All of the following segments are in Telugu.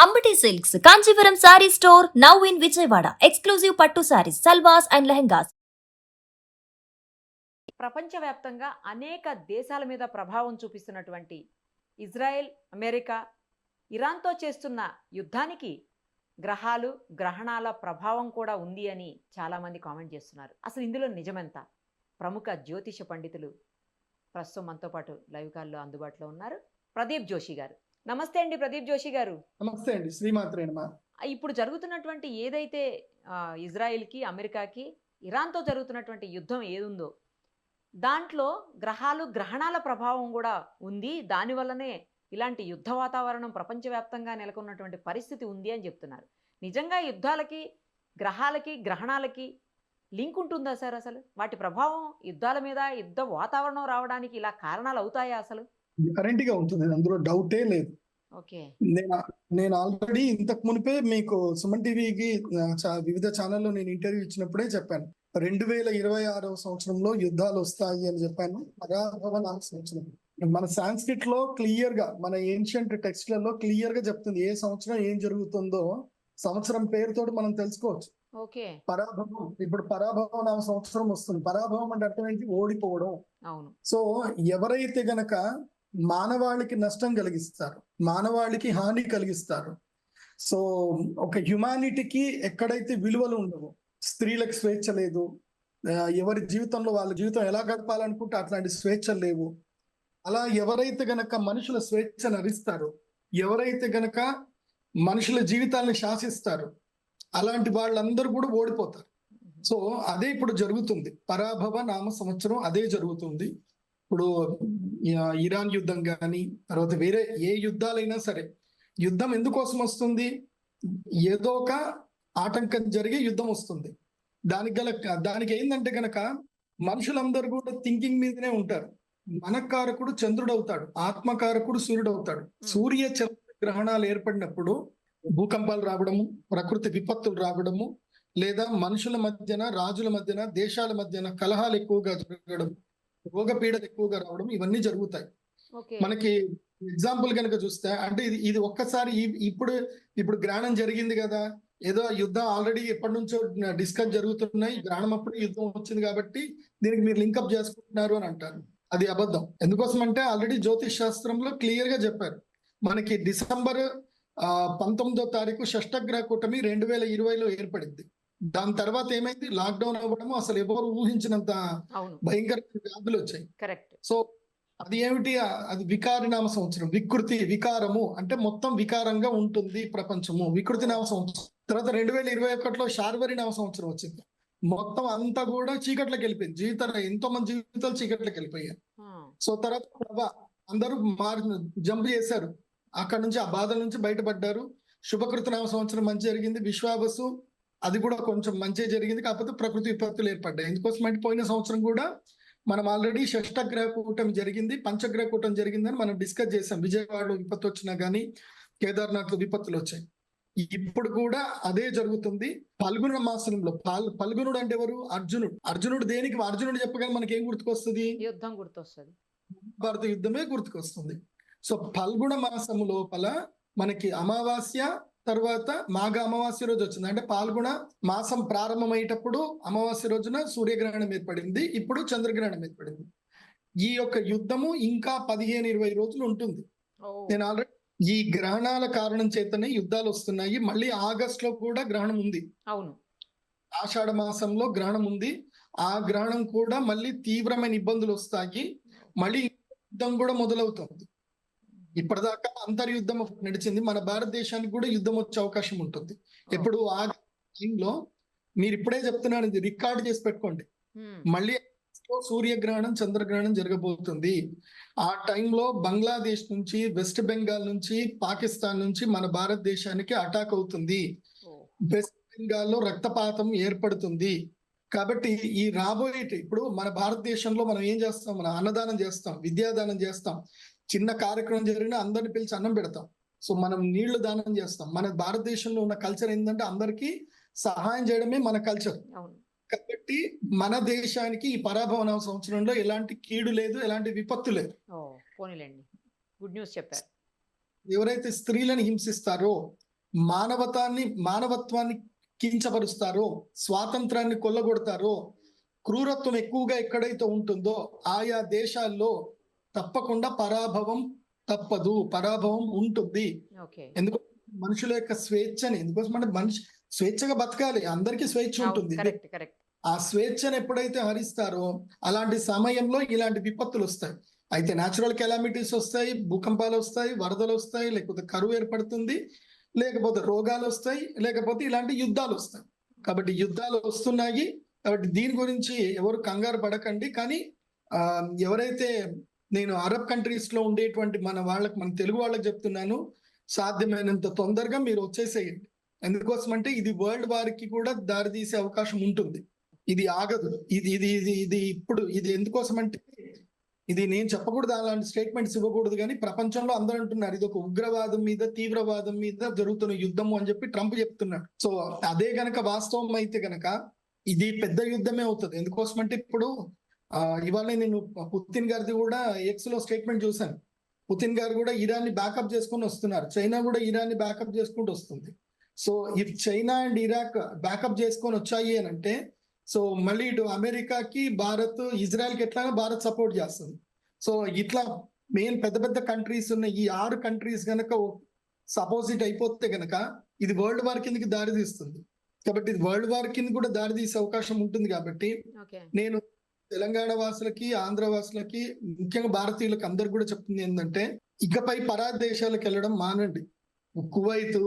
Ambati silks Kanchipuram sorry store now in Vijayawada. Exclusive పట్టు సారీస్, సల్వాస్ అండ్ లెహంగాస్. ప్రపంచవ్యాప్తంగా అనేక దేశాల మీద ప్రభావం చూపిస్తున్నటువంటి ఇజ్రాయెల్, అమెరికా, ఇరాన్తో చేస్తున్న యుద్ధానికి గ్రహాలు, గ్రహణాల ప్రభావం కూడా ఉంది అని చాలామంది కామెంట్ చేస్తున్నారు. అసలు ఇందులో నిజమెంత? ప్రముఖ జ్యోతిష పండితులు ప్రస్తుతం మనతో పాటు లైవ్ కాల్లో అందుబాటులో ఉన్నారు. ప్రదీప్ జోషి గారు. నమస్తే అండి ప్రదీప్ జోషి గారు. నమస్తే అండి, శ్రీమాత్రే నమః. ఇప్పుడు జరుగుతున్నటువంటి ఏదైతే ఇజ్రాయెల్కి, అమెరికాకి, ఇరాన్తో జరుగుతున్నటువంటి యుద్ధం ఏదుందో దాంట్లో గ్రహాలు, గ్రహణాల ప్రభావం కూడా ఉంది. దానివల్లనే ఇలాంటి యుద్ధ వాతావరణం ప్రపంచవ్యాప్తంగా నెలకొన్నటువంటి పరిస్థితి ఉంది అని చెప్తున్నారు. నిజంగా యుద్ధాలకి, గ్రహాలకి, గ్రహణాలకి లింక్ ఉంటుందా సార్? అసలు వాటి ప్రభావం యుద్ధాల మీద, యుద్ధ వాతావరణం రావడానికి ఇలా కారణాలు అవుతాయా అసలు? కరెంట్ గా ఉంటుంది, అందులో డౌటే లేదు. ఓకే. నేను ఆల్రెడీ ఇంతకు మునిపే మీకు సుమన్ టీవీకి వివిధ ఛానల్లో నేను ఇంటర్వ్యూ ఇచ్చినప్పుడే చెప్పాను. 2026 సంవత్సరంలో యుద్ధాలు వస్తాయి అని చెప్పాను. పరాభవ సంవత్సరం మన సాంస్క్రిట్ లో క్లియర్ గా, మన ఏన్షియంట్ టెక్స్ట్లలో క్లియర్ గా చెప్తుంది ఏ సంవత్సరం ఏం జరుగుతుందో. సంవత్సరం పేరుతో మనం తెలుసుకోవచ్చు. ఓకే. పరాభవం, ఇప్పుడు పరాభవం నామ సంవత్సరం వస్తుంది. పరాభవం అంటే అర్థం ఏంటి? ఓడిపోవడం. అవును. సో ఎవరైతే గనక మానవాళికి నష్టం కలిగిస్తారు, మానవాళికి హాని కలిగిస్తారు, సో ఒక హ్యుమానిటీకి ఎక్కడైతే విలువలు ఉండవు, స్త్రీలకు స్వేచ్ఛ లేదు, ఎవరి జీవితంలో వాళ్ళ జీవితం ఎలా గడపాలనుకుంటే అట్లాంటి స్వేచ్ఛలు లేవు, అలా ఎవరైతే గనక మనుషుల స్వేచ్ఛను హరిస్తారో, ఎవరైతే గనక మనుషుల జీవితాలను శాసిస్తారు, అలాంటి వాళ్ళందరూ కూడా ఓడిపోతారు. సో అదే ఇప్పుడు జరుగుతుంది. పరాభవ నామ సంవత్సరం అదే జరుగుతుంది. ఇప్పుడు ఇరాన్ యుద్ధం కానీ, తర్వాత వేరే ఏ యుద్ధాలైనా సరే, యుద్ధం ఎందుకోసం వస్తుంది? ఏదో ఒక ఆటంకం జరిగి యుద్ధం వస్తుంది. దానికి ఏంటంటే గనక మనుషులందరూ కూడా థింకింగ్ మీదనే ఉంటారు. మనకారకుడు చంద్రుడు అవుతాడు, ఆత్మకారకుడు సూర్యుడు అవుతాడు. సూర్య చంద్ర గ్రహణాలు ఏర్పడినప్పుడు భూకంపాలు రావడము, ప్రకృతి విపత్తులు రావడము, లేదా మనుషుల మధ్యన, రాజుల మధ్యన, దేశాల మధ్యన కలహాలు ఎక్కువగా జరగడం, రోగపీడలు ఎక్కువగా రావడం, ఇవన్నీ జరుగుతాయి. మనకి ఎగ్జాంపుల్ కనుక చూస్తే, అంటే ఇది ఒక్కసారి ఇప్పుడు గ్రహణం జరిగింది కదా, ఏదో యుద్ధం ఆల్రెడీ ఎప్పటి నుంచో డిస్కస్ జరుగుతున్నాయి, గ్రహణం అప్పుడు యుద్ధం వచ్చింది కాబట్టి దీనికి మీరు లింకప్ చేసుకుంటున్నారు అని అంటారు. అది అబద్ధం. ఎందుకోసం అంటే ఆల్రెడీ జ్యోతిష్ శాస్త్రంలో క్లియర్ గా చెప్పారు. మనకి డిసెంబర్ 19వ తారీఖు షష్టగ్రహ కూటమి 2020లో ఏర్పడింది. దాని తర్వాత ఏమైంది? లాక్డౌన్ అవ్వడము, అసలు ఎవరు ఊహించినంత భయంకర వ్యాధులు వచ్చాయి. సో అది ఏమిటి? అది వికారి నామ సంవత్సరం. వికృతి, వికారము అంటే మొత్తం వికారంగా ఉంటుంది ప్రపంచము. వికృతి నామ సంవత్సరం. తర్వాత 2021లో శార్వరి నామ సంవత్సరం వచ్చింది. మొత్తం అంతా కూడా చీకట్లోకి వెళ్ళిపోయింది. ఎంతో మంది జీవితాలు చీకట్లోకి వెళ్ళిపోయాయి. సో తర్వాత అందరూ జంప్ చేశారు, అక్కడ నుంచి ఆ బాధల నుంచి బయటపడ్డారు. శుభకృత నామ సంవత్సరం మంచి జరిగింది. విశ్వావసు, అది కూడా కొంచెం మంచి జరిగింది. కాకపోతే ప్రకృతి విపత్తులు ఏర్పడ్డాయి. ఎందుకోసం అంటే పోయిన సంవత్సరం కూడా మనం ఆల్రెడీ షష్టగ్రహ కూటమి జరిగింది, పంచగ్రహ కూటమి జరిగిందని మనం డిస్కస్ చేసాం. విజయవాడలో విపత్తు వచ్చినా కానీ, కేదార్నాథ్ లో విపత్తులు వచ్చాయి. ఇప్పుడు కూడా అదే జరుగుతుంది. ఫల్గుణ మాసంలో ఫల్గుణుడు అంటే ఎవరు? అర్జునుడు. అర్జునుడు దేనికి? అర్జునుడు చెప్పగానే మనకి ఏం గుర్తుకొస్తుంది? యుద్ధం గుర్తొస్తుంది. భారత యుద్ధమే గుర్తుకొస్తుంది. సో ఫల్గుణ మాసము లోపల మనకి అమావాస్య, తర్వాత మాఘ అమావాస్య రోజు వచ్చింది. అంటే పాల్గొన మాసం ప్రారంభమయ్యేటప్పుడు అమావాస్య రోజున సూర్యగ్రహణం ఏర్పడింది, ఇప్పుడు చంద్రగ్రహణం ఏర్పడింది. ఈ యొక్క యుద్ధము ఇంకా 15-20 రోజులు ఉంటుంది. నేను ఆల్రెడీ ఈ గ్రహణాల కారణం చేతనే యుద్ధాలు వస్తున్నాయి. మళ్ళీ ఆగస్ట్ లో కూడా గ్రహణం ఉంది. అవును, ఆషాఢ మాసంలో గ్రహణం ఉంది. ఆ గ్రహణం కూడా మళ్ళీ తీవ్రమైన ఇబ్బందులు వస్తాయి. మళ్ళీ యుద్ధం కూడా మొదలవుతుంది. ఇప్పటిదాకా అంతర్యుద్ధం నడిచింది. మన భారతదేశానికి కూడా యుద్ధం వచ్చే అవకాశం ఉంటుంది. ఎప్పుడు ఆ టైంలో మీరు ఇప్పుడే చెప్తున్నాను, ఇది రికార్డ్ చేసి పెట్టుకోండి. మళ్ళీ సూర్యగ్రహణం, చంద్రగ్రహణం జరగబోతుంది. ఆ టైంలో బంగ్లాదేశ్ నుంచి, వెస్ట్ బెంగాల్ నుంచి, పాకిస్తాన్ నుంచి మన భారతదేశానికి అటాక్ అవుతుంది. వెస్ట్ బెంగాల్లో రక్తపాతం ఏర్పడుతుంది. కాబట్టి ఈ రాబోయే, ఇప్పుడు మన భారతదేశంలో మనం ఏం చేస్తాం? మనం అన్నదానం చేస్తాం, విద్యాదానం చేస్తాం, చిన్న కార్యక్రమం జరిగినా అందరిని పిలిచి అన్నం పెడతాం. సో మనం నీళ్లు దానం చేస్తాం. మన భారతదేశంలో ఉన్న కల్చర్ ఏంటంటే అందరికీ సహాయం చేయడమే మన కల్చర్. కాబట్టి మన దేశానికి ఈ పరాభవ సంవత్సరంలో ఎలాంటి కీడు లేదు, ఎలాంటి విపత్తు లేదు. గుడ్ న్యూస్ చెప్పారు. ఎవరైతే స్త్రీలను హింసిస్తారో, మానవత్వాన్ని కించపరుస్తారో, స్వాతంత్రాన్ని కొల్లగొడతారో, క్రూరత్వం ఎక్కువగా ఎక్కడైతే ఉంటుందో ఆయా దేశాల్లో తప్పకుండా తప్పదు, పరాభవం ఉంటుంది. ఓకే. ఎందుకు మనుషుల యొక్క స్వేచ్ఛని, ఎందుకోసం అంటే మనిషి స్వేచ్ఛగా బతకాలి, అందరికీ స్వేచ్ఛ ఉంటుంది. Correct correct. ఆ స్వేచ్ఛను ఎప్పుడైతే హరిస్తారో అలాంటి సమయంలో ఇలాంటి విపత్తులు వస్తాయి. అయితే న్యాచురల్ కెలామిటీస్ వస్తాయి, భూకంపాలు వస్తాయి, వరదలు వస్తాయి, లేకపోతే కరువు ఏర్పడుతుంది, లేకపోతే రోగాలు వస్తాయి, లేకపోతే ఇలాంటి యుద్ధాలు వస్తాయి. కాబట్టి యుద్ధాలు వస్తున్నాయి. కాబట్టి దీని గురించి ఎవరు కంగారు పడకండి. కానీ ఎవరైతే నేను అరబ్ కంట్రీస్ లో ఉండేటువంటి మన తెలుగు వాళ్ళకి చెప్తున్నాను, సాధ్యమైనంత తొందరగా మీరు వచ్చేసేయండి. ఎందుకోసం అంటే ఇది వరల్డ్ వార్ కి కూడా దారి తీసే అవకాశం ఉంటుంది. ఇది ఆగదు. ఇది ఎందుకోసం అంటే ఇది నేను చెప్పకూడదు, అలాంటి స్టేట్మెంట్స్ ఇవ్వకూడదు, కానీ ప్రపంచంలో అందరూ అంటున్నారు ఇది ఒక ఉగ్రవాదం మీద, తీవ్రవాదం మీద జరుగుతున్న యుద్ధము అని చెప్పి ట్రంప్ చెప్తున్నాడు. సో అదే గనక వాస్తవం అయితే గనక ఇది పెద్ద యుద్ధమే అవుతుంది. ఎందుకోసం అంటే ఇప్పుడు ఇవాళ నేను పుతిన్ గారిది కూడా ఎక్స్ లో స్టేట్మెంట్ చూశాను. పుతిన్ గారు కూడా ఇరాన్ని బ్యాకప్ చేసుకొని వస్తున్నారు, చైనా కూడా ఇరాన్ని బ్యాకప్ చేసుకుంటూ వస్తుంది. So if China and Iraq backup చేసుకొని వచ్చాయి అని అంటే, సో మళ్ళీ ఇటు అమెరికాకి భారత్, ఇజ్రాయెల్ కి ఎట్లాగా భారత్ సపోర్ట్ చేస్తుంది. సో ఇట్లా మెయిన్ పెద్ద పెద్ద కంట్రీస్ ఉన్న ఈ 6 కంట్రీస్ గనక సపోజిట్ అయిపోతే గనక ఇది వరల్డ్ వార్ కిందకి దారి తీస్తుంది. కాబట్టి ఇది వరల్డ్ వార్ కింద కూడా దారి తీసే అవకాశం ఉంటుంది. కాబట్టి నేను తెలంగాణ వాసులకి, ఆంధ్ర వాసులకి, ముఖ్యంగా భారతీయులకు అందరికి కూడా చెప్తుంది ఏంటంటే, ఇకపై పరాయి దేశాలకు వెళ్ళడం మానండి. కువైత్,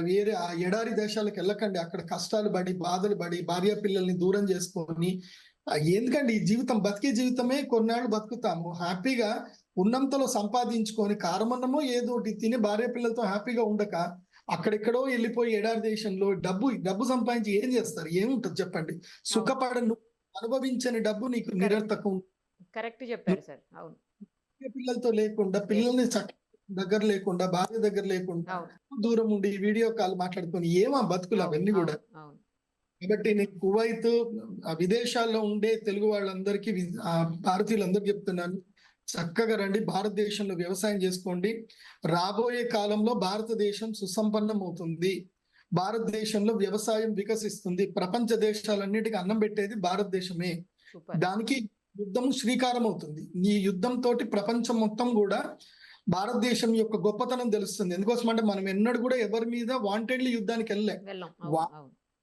వేరే ఎడారి దేశాలకు వెళ్ళకండి. అక్కడ కష్టాలు పడి, బాధలు పడి, భార్య పిల్లల్ని దూరం చేసుకొని ఎందుకండి ఈ జీవితం, బతికే జీవితమే కొన్నాళ్ళు బతుకుతాము. హ్యాపీగా ఉన్నంతలో సంపాదించుకొని కారమన్నమో ఏదోటి తిని భార్య పిల్లలతో హ్యాపీగా ఉండక అక్కడెక్కడో వెళ్ళిపోయి ఎడారి దేశంలో డబ్బు సంపాదించి ఏం చేస్తారు? ఏముంటది చెప్పండి? సుఖపడను అనుభవించని డబ్బు నీకు నిరర్థకం. కరెక్ట్ చెప్పారు సార్. అవును. పిల్లలతో లేకుండా, పిల్లల్ని దగ్గర లేకుండా, భార్య దగ్గర లేకుండా, దూరం ఉండి వీడియో కాల్ మాట్లాడుకొని ఏమా బతుకులు అవన్నీ కూడా. కాబట్టి నేను కువైత్, విదేశాల్లో ఉండే తెలుగు వాళ్ళందరికీ, భారతీయులందరికీ చెప్తున్నాను, చక్కగా రండి, భారతదేశంలో వ్యవసాయం చేసుకోండి. రాబోయే కాలంలో భారతదేశం సుసంపన్నం అవుతుంది, భారతదేశంలో వ్యవసాయం వికసిస్తుంది. ప్రపంచ దేశాలన్నిటికీ అన్నం పెట్టేది భారతదేశమే. దానికి యుద్ధం శ్రీకారం అవుతుంది. ఈ యుద్ధం తోటి ప్రపంచం మొత్తం కూడా భారతదేశం యొక్క గొప్పతనం తెలుస్తుంది. ఎందుకోసం అంటే మనం ఎన్నడూ కూడా ఎవరి మీద వాంటెడ్లీ యుద్ధానికి వెళ్ళలేం.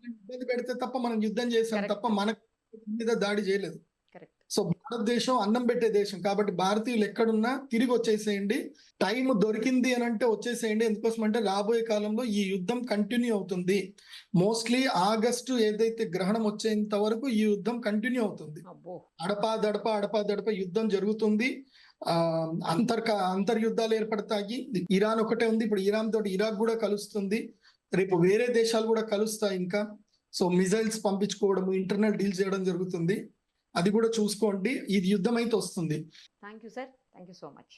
ఇబ్బంది పెడితే తప్ప మనం యుద్ధం చేసాం తప్ప మన మీద దాడి చేయలేదు. సో భారతదేశం అన్నం పెట్టే దేశం. కాబట్టి భారతీయులు ఎక్కడున్నా తిరిగి వచ్చేసేయండి. టైం దొరికింది అని అంటే వచ్చేసేయండి. ఎందుకోసం అంటే రాబోయే కాలంలో ఈ యుద్ధం కంటిన్యూ అవుతుంది. మోస్ట్లీ ఆగస్టు ఏదైతే గ్రహణం వచ్చేంత వరకు ఈ యుద్ధం కంటిన్యూ అవుతుంది. అడపా దడప యుద్ధం జరుగుతుంది. అంతర్యుద్ధాలు ఏర్పడతాయి. ఇరాన్ ఒకటే ఉంది, ఇప్పుడు ఇరాన్ తోటి ఇరాక్ కూడా కలుస్తుంది. రేపు వేరే దేశాలు కూడా కలుస్తాయి ఇంకా. సో మిజైల్స్ పంపించుకోవడం, ఇంటర్నల్ డీల్ చేయడం జరుగుతుంది. అది కూడా చూసుకోండి. ఇది యుద్ధం అయితే వస్తుంది. Thank you sir. Thank you so much.